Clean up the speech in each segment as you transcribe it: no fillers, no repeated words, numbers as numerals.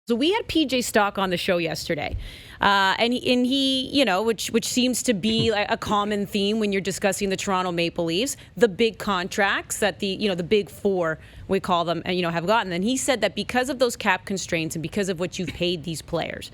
So we had PJ Stock on the show yesterday, and he, you know, which seems to be a common theme when you're discussing the Toronto Maple Leafs, the big contracts that the big four, we call them, have gotten. And he said that because of those cap constraints and because of what you've paid these players,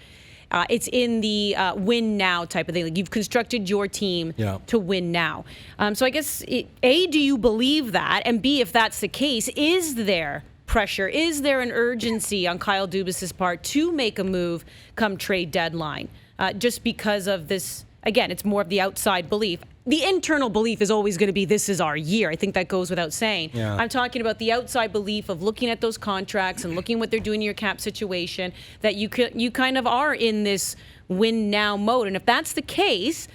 it's in the win now type of thing. Like, you've constructed your team to win now. So I guess, A, do you believe that? And B, if that's the case, is there pressure? Is there an urgency on Kyle Dubas's part to make a move come trade deadline? Just because of this, again, it's more of the outside belief. The internal belief is always going to be, this is our year. I think that goes without saying. Yeah. I'm talking about the outside belief of looking at those contracts and looking what they're doing in your cap situation, that you kind of are in this win now mode. And if that's the case,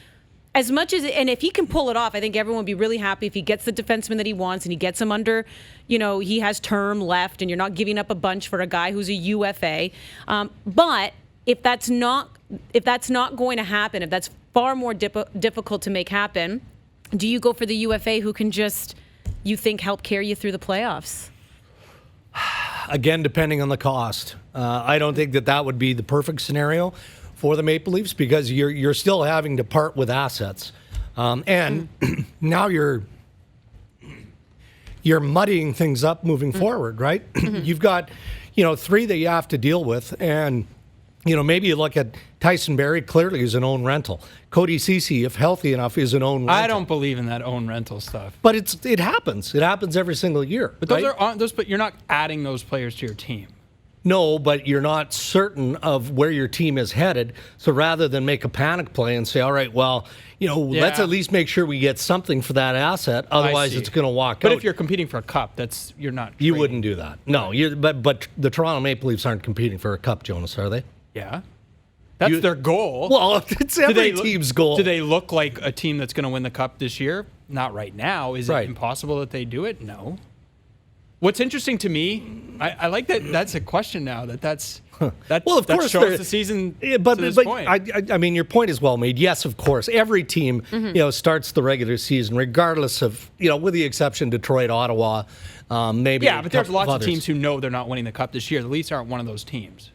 as much as, and if he can pull it off, I think everyone would be really happy if he gets the defenseman that he wants and he gets him under, he has term left and you're not giving up a bunch for a guy who's a UFA. But if that's not going to happen, if that's far more difficult to make happen, do you go for the UFA who can just, you think, help carry you through the playoffs? Again, depending on the cost. I don't think that would be the perfect scenario for the Maple Leafs, because you're still having to part with assets, and now you're muddying things up moving forward, right? You've got three that you have to deal with, and maybe you look at Tyson Barrie, clearly is an own rental. Cody Ceci, if healthy enough, is an own rental. I don't believe in that own rental stuff, but it happens. It happens every single year. But those are those. But you're not adding those players to your team. No, but you're not certain of where your team is headed. So rather than make a panic play and say, all right, well, let's at least make sure we get something for that asset. Otherwise, it's going to walk out. But if you're competing for a cup, you're not trading. You wouldn't do that. No, but the Toronto Maple Leafs aren't competing for a cup, Jonas, are they? Yeah. That's their goal. Well, it's every team's goal. Do they look like a team that's going to win the cup this year? Not right now. Is it impossible that they do it? No. What's interesting to me, I like that. That's a question now. That's well, of course, shows the season. But to this point. I mean, your point is well made. Yes, of course, every team starts the regular season, regardless of with the exception Detroit, Ottawa, maybe. Yeah, but there's lots of teams who know they're not winning the cup this year. The Leafs aren't one of those teams.